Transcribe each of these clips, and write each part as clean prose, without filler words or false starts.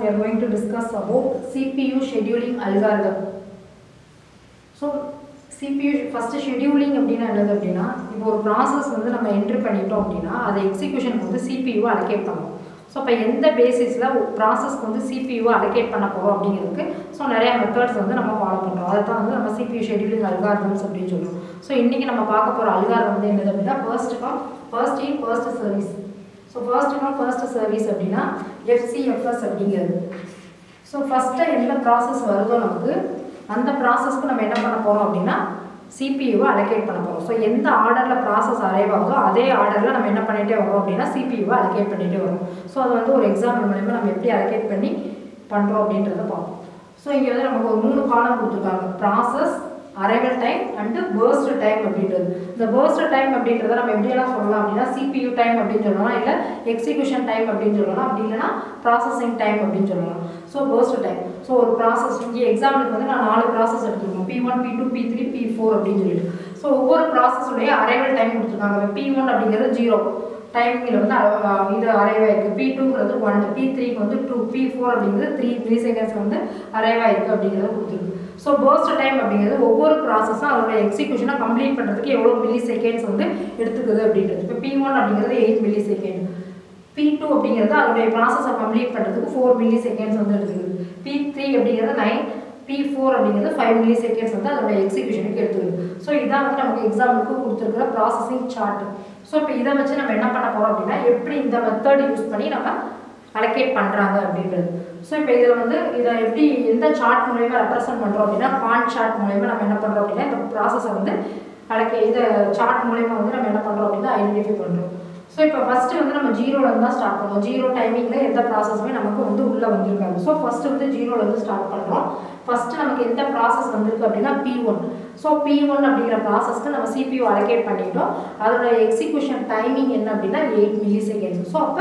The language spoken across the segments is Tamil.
we are going to discuss about CPU scheduling algorithm. So CPU first scheduling அப்படினா என்னது அப்படினா இப்போ ஒரு process வந்து நம்ம என்டர் பண்ணிட்டோம் அப்படினா அதை எக்ஸிகியூஷனுக்கு வந்து CPU allocate பண்ணனும். சோ அப்ப எந்த பேசிஸ்ல processக்கு வந்து CPU allocate பண்ண போறோம் அப்படிங்கிறதுக்கு சோ நிறைய மெத்தட்ஸ் வந்து நம்ம ஃபாலோ பண்றோம். அத தான் வந்து நம்ம CPU scheduling algorithms அப்படினு சொல்றோம். சோ இன்னைக்கு நம்ம பார்க்க போற அல்காரிதம் வந்து என்னது அப்படினா first in first service. So first service அப்படினா FCFS அப்படிங்கிறது. So first எந்த process வருதோ நமக்கு அந்த processக்கு நம்ம என்ன பண்ண போறோம் அப்படினா CPU allocate பண்ண போறோம். So எந்த ஆர்டர்ல process அரைவ் ஆகுதோ அதே ஆர்டர்ல நம்ம என்ன பண்ணிட்டே வரோம் அப்படினா CPU allocate பண்ணிட்டே வரோம். So அது வந்து ஒரு எக்ஸாம்பிள் மூலமா நம்ம எப்படி allocate பண்ணி பண்றோம் அப்படின்றத பார்ப்போம். So இங்க வந்து நமக்கு ஒரு மூணு காலம் கொடுத்திருக்காங்க. process, arrival time and burst time அப்படின்றது. இந்த burst time அப்படின்றத நம்ம எப்படி எல்லாம் சொல்லலாம் அப்படினா CPU time அப்படினு சொல்லலாம் இல்ல execution time அப்படினு சொல்லலாம் அப்படி இல்லனா processing time அப்படினு சொல்லலாம். So burst time. So ஒரு process இங்க எக்ஸாம்பிளுக்கு வந்து நான் 4 process எடுத்துக்கிறோம். P1, P2, P3, P4 அப்படினு சொல்லிட்டு. So ஒவ்வொரு process உடைய arrival time கொடுத்திருக்காங்க. P1 அப்படிங்கிறது 0 டைமிங்ல வந்து இது அரைவ் ஆயிருக்கு. P2ங்கிறது 1, P3க்கு வந்து 2, P4 அப்படிங்கிறது 3 செகண்ட்ஸ் வந்து அரைவ் ஆயிருக்கு அப்படிங்கறத கொடுத்திருக்கு. சோ burst டைம் அப்படிங்கிறது ஒவ்வொரு process-ம் அதோட எக்ஸிகியூஷனை கம்ப்ளீட் பண்றதுக்கு எவ்வளவு மில்லி செகண்ட்ஸ் வந்து எடுத்துக்குது அப்படின்றது. இப்போ P1 அப்படிங்கிறது 8 மில்லி செகண்ட். P2 அப்படிங்கிறது அதோட process-ஐ கம்ப்ளீட் பண்றதுக்கு 4 மில்லி செகண்ட்ஸ் வந்து எடுத்துக்குது. P3 அப்படிங்கிறது 9, P4 அப்படிங்கிறது 5 மில்லி செகண்ட்ஸ் வந்து அதோட எக்ஸிகியூஷனுக்கு எடுத்துக்குது. சோ இதான் வந்து நமக்கு எக்ஸாம்பிளுக்கு கொடுத்திருக்கிற ப்ராசசிங் சார்ட். சோ இப்போ இத வச்சு நம்ம என்ன பண்ண போறோம் அப்படினா எப்படி இந்த மெத்தட் யூஸ் பண்ணி நம்ம allocate பண்றாங்க அப்படின்றது. சோ இப்போ இதுல வந்து இத எப்படி எந்த சார்ட் மூலமா ரெப்ரசன்ட் பண்றோம் அப்படினா கான் சார்ட் மூலமா நம்ம என்ன பண்றோம் அப்படினா இந்த process-ஐ வந்து இத சார்ட் மூலமா வந்து நம்ம என்ன பண்றோம் அப்படினா ஐடென்டிஃபை பண்றோம். சோ இப்போ ஃபர்ஸ்ட் வந்து நம்ம 0 ல இருந்து ஸ்டார்ட் பண்ணுவோம். 0 டைமிங்ல எந்த process-மே நமக்கு வந்து உள்ள வந்திருக்காது. சோ ஃபர்ஸ்ட் வந்து 0 ல இருந்து ஸ்டார்ட் பண்றோம். ஃபர்ஸ்ட் நமக்கு எந்த process வந்திருக்கு அப்படினா P1. சோ P1 அப்படிங்கற process-க்கு நம்ம CPU allocate பண்ணிட்டோம். அதோட எக்ஸிகியூஷன் டைமிங் என்ன அப்படினா 8 மில்லி செகண்ட்ஸ். சோ அப்ப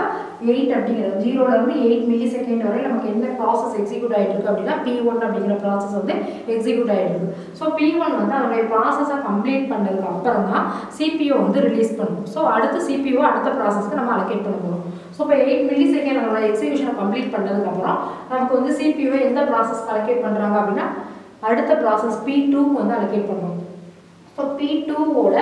8 அப்படிங்கிறது 0 ல இருந்து 8 மில்லி செகண்ட் வரை நமக்கு என்ன process எக்ஸிக்யூட் ஆயிட்டு இருக்கு அப்படினா P1 அப்படிங்கற process வந்து எக்ஸிக்யூட் ஆயிட்டு இருக்கு. சோ P1 வந்து அதோட process-ஐ கம்ப்ளீட் பண்ணதுக்கு அப்புறம் தான் CPU வந்து ரிலீஸ் பண்ணும். சோ அடுத்து CPU அடுத்த process-க்கு நம்ம allocate பண்ண போறோம். சோ இப்போ 8 மில்லி செகண்ட் அதோட எக்ஸிகியூஷனை கம்ப்ளீட் பண்ணதுக்கு அப்புறம் நமக்கு வந்து CPU எந்த process-க்கு allocate பண்றாங்க அப்படினா அடுத்த process P2-க்கு வந்து allocate பண்றோம். சோ P2 ஓட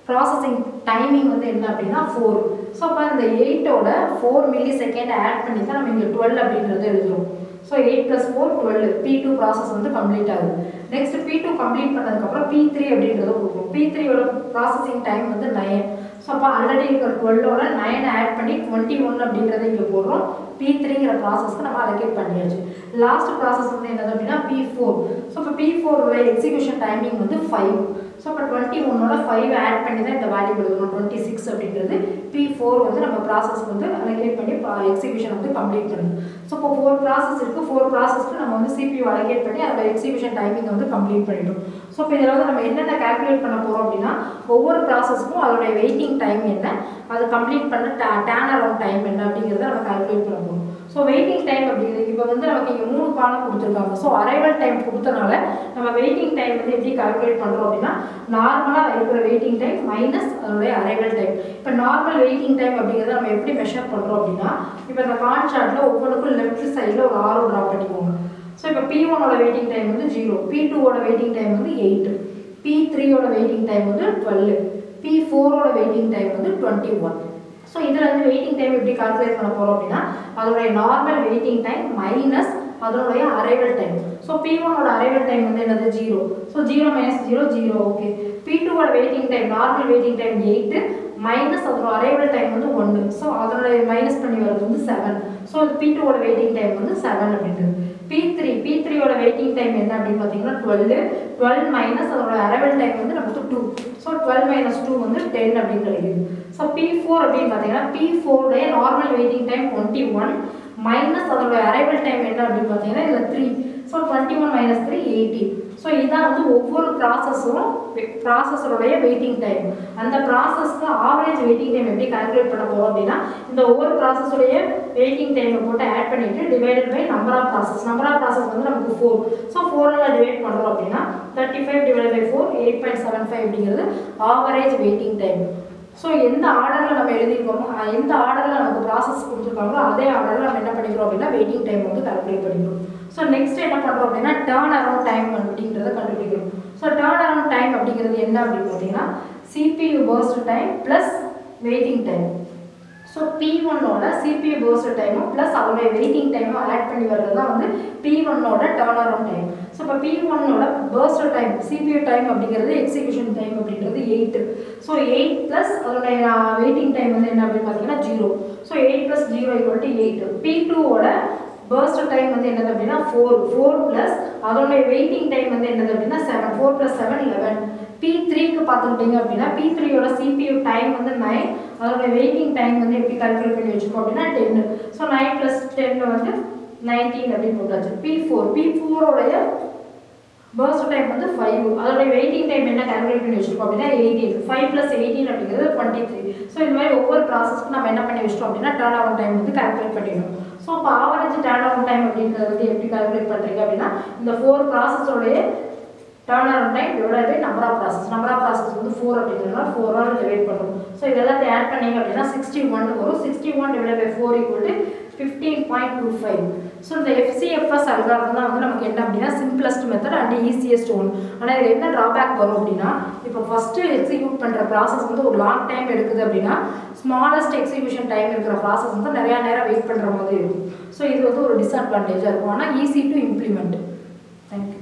processing timing வந்து என்ன அப்படினா 4. சோ அப்ப இந்த 8 ஓட 4 மில்லி செகண்ட் ஆட் பண்ணி தான் நம்ம இங்க 12 அப்படிங்கறது எழுதுறோம். சோ 8 + 4 12 P2 process வந்து கம்ப்ளீட் ஆகுது. நெக்ஸ்ட் P2 கம்ப்ளீட் பண்ணதுக்கு அப்புறம் P3 அப்படிங்கறத கொடுப்போம். P3 ஓட processing time வந்து 9. சோ அப்ப ஆல்ரெடி இருக்கிற 12 ஓட 9 ஆட் பண்ணி 21 அப்படிங்கறத இங்க போடுறோம். P3ங்கற process-க்கு நம்ம allocate பண்ணியாச்சு. லாஸ்ட் process வந்து என்னது அப்படினா P4. சோ அப்ப P4 ஓட எக்ஸிகியூஷன் டைமிங் வந்து 5. சோ அப்ப 21 ஓட 5 ஆட் பண்ணி தான் இந்த வேல்யூ எழுதணும். 26 அப்படிங்கிறது P4 வந்து நம்ம process-க்கு வந்து allocate பண்ணி எக்ஸிகியூஷன் வந்து கம்ப்ளீட் பண்ணனும். சோ அப்ப 4 process இருக்கு. 4 process-க்கு நம்ம வந்து CPU allocate பண்ணி அதோட எக்ஸிகியூஷன் டைமிங் வந்து கம்ப்ளீட் பண்ணிட்டோம். சோ இப்போ இதல வந்து நம்ம என்னென்ன கால்குலேட் பண்ண போறோம் அப்படினா ஒவ்வொரு process-க்கும் அதோட வெயிட்டிங் டைம் என்ன, அது கம்ப்ளீட் பண்ண டர்ன் அரவுண்ட் டைம் என்ன அப்படிங்கறத நம்ம கால்குலேட் பண்ண போறோம். சோ வெயிட்டிங் டைம் அப்படிங்கிறது இப்போ வந்து நமக்கு இங்க 3 காலம் கொடுத்திருக்காங்க. சோ அரைவல் டைம் கொடுத்தனால நம்ம வெயிட்டிங் டைம் வந்து எப்படி கால்குலேட் பண்றோம் அப்படினா நார்மலா இருக்கிற வெயிட்டிங் டைம் மைனஸ் அதோட அரைவல் டைம். இப்போ நார்மல் வெயிட்டிங் டைம் அப்படிங்கறத நம்ம எப்படி மெஷர் பண்றோம் அப்படினா இப்போ இந்த கான் சார்ட்ல ஒவ்வொருக்கும் லெஃப்ட் சைடுல ஒரு ஆரோ டிரா பண்ணிக்கோங்க. சோ இப்போ P1 ஓட வெயிட்டிங் டைம் வந்து 0, P2 ஓட வெயிட்டிங் டைம் வந்து 8, P3 ஓட வெயிட்டிங் டைம் வந்து 12, P4 ஓட வெயிட்டிங் டைம் வந்து 21. சோ இதுல இருந்து வெயிட்டிங் டைம் எப்படி கால்குலேட் பண்ண போறோம் அப்படினா அதோட நார்மல் வெயிட்டிங் டைம் மைனஸ் அதோட அரைவல் டைம். சோ P1 ஓட அரைவல் டைம் வந்து என்னது 0. So 0 - 0 0 okay. P2 ஓட waiting time normal waiting time 8 minus அதோட அரைவல் டைம் வந்து 1. சோ அதோட மைனஸ் பண்ணி வரது வந்து 7. சோ P2 ஓட வெயிட்டிங் டைம் வந்து 7 அப்படின்றது. P3 ஓட வெயிட்டிங் டைம் என்ன அப்படினு பாத்தீங்கன்னா 12 மைனஸ் அதோட அரைவல் டைம் வந்து நமக்கு 2. சோ 12 - 2 வந்து 10 அப்படினு கிடைக்குது. சோ P4 அப்படினு பாத்தீங்கன்னா P4 உடைய நார்மல் வெயிட்டிங் டைம் 21 மைனஸ் அதோட அரைவல் டைம் என்ன அப்படினு பாத்தீங்கன்னா இதுல 3. சோ 21 - 3 18. சோ இதான் வந்து ஒவ்வொரு processor-உடைய வெயிட்டிங் டைம். அந்த process-க்கு ஆவரேஜ் வெயிட்டிங் டைம் எப்படி கால்குலேட் பண்ண போறோம் அப்படினா இந்த ஒவ்வொரு process-உடைய வெயிட்டிங் டைமை போட்டு ஆட் பண்ணிட்டு divided by number of process. Number of process வந்து நமக்கு 4. சோ 4 ஆல டிவைட் பண்றோம் அப்படினா 35 / 4 8.75 அப்படிங்கிறது ஆவரேஜ் வெயிட்டிங் டைம். ஸோ எந்த ஆர்டரில் நம்ம எழுதியிருக்கோமோ எந்த ஆர்டரில் நமக்கு ப்ராசஸ் கொடுத்துருக்காங்களோ அதே ஆர்டரில் நம்ம என்ன பண்ணிக்கிறோம் அப்படின்னா வெயிட்டிங் டைம் வந்து கால்குலேட் பண்ணிக்கிறோம். ஸோ நெக்ஸ்ட் என்ன பண்ணுறோம் அப்படின்னா டர்ன் அரவுண்ட் டைம் அப்படிங்கிறத கண்டுபிடிக்கிறோம். ஸோ டர்ன் அரவுண்ட் டைம் அப்படிங்கிறது என்ன அப்படின்னு பார்த்தீங்கன்னா CPU burst time plus waiting time. So P1ஓட CPU burst டைமும் ப்ளஸ் அதோடைய வெயிட்டிங் டைமும் ஆட் பண்ணி வர்றது தான் வந்து P1ஓட டர்ன் அரவுண்ட் டைம். ஸோ இப்போ P1ஓட burst டைம் CPU டைம் அப்படிங்கிறது எக்ஸிக்யூஷன் டைம் அப்படிங்கிறது 8. ஸோ 8 ப்ளஸ் அதோடைய வெயிட்டிங் டைம் வந்து என்ன அப்படின்னு பார்த்தீங்கன்னா 0. ஸோ 8 + 0 = 8. P2ஓட burst டைம் வந்து என்னது அப்படின்னா 4 ப்ளஸ் அதோடைய வெயிட்டிங் டைம் வந்து என்னது அப்படின்னா 7. 4 + 7 11. P3க்கு பார்த்துக்கிட்டீங்க அப்படின்னா P3ஓட CPU டைம் வந்து 9. அதோட வெயிட்டிங் டைம் வந்து எப்படி கால்குலேட் பண்ணி வச்சுக்கோம் அப்படின்னா 10. ஸோ 9 + 10 வந்து 19 அப்படின்னு போட்டாச்சு. P4ஓடைய burst டைம் வந்து 5. அதோட வெயிட்டிங் டைம் என்ன கால்குலேட் பண்ணி வச்சிருக்கோம் அப்படின்னா 18. 5 + 18 அப்படிங்கிறது 23. ஸோ இந்த மாதிரி ஒவ்வொரு ப்ராசஸ்க்கு நம்ம என்ன பண்ணி வச்சிட்டோம் அப்படின்னா டர்ன் அரவுண்ட் டைம் வந்து கால்குலேட் பண்ணிடணும். ஸோ இப்போ ஆவரேஜ் டர்ன் அரவுண்ட் டைம் அப்படிங்கிறது வந்து எப்படி கால்குலேட் பண்ணுறீங்க அப்படின்னா இந்த 4 ப்ராசஸோடைய turn around time divided by number of process வந்து 4 அப்படிங்கிறதுனால 4 ஆல் டிவைட் பண்ணுறோம். ஸோ இதெல்லாம் ஆட் பண்ணிங்க அப்படின்னா 61 வரும். 61 / 4 = 15.25. ஸோ இந்த FCFS அல்காரிதம் தான் வந்து நமக்கு என்ன அப்படின்னா simplest method and easiest one. ஆனால் இதில் என்ன ட்ராபேக் வரும் அப்படின்னா இப்போ ஃபஸ்ட்டு எக்ஸிக்யூட் பண்ணுற ப்ராசஸ் வந்து ஒரு லாங் டைம் எடுக்குது அப்படின்னா ஸ்மாலஸ்ட் எக்ஸிக்யூஷன் டைம் இருக்கிற ப்ராசஸ் வந்து நிறையா நேரம் வெயிட் பண்ணுற மாதிரி இருக்கும். ஸோ இது வந்து ஒரு டிஸ்அட்வான்டேஜாக இருக்கும். ஆனால் ஈஸி டு இம்ப்ளிமெண்ட். தேங்க்யூ.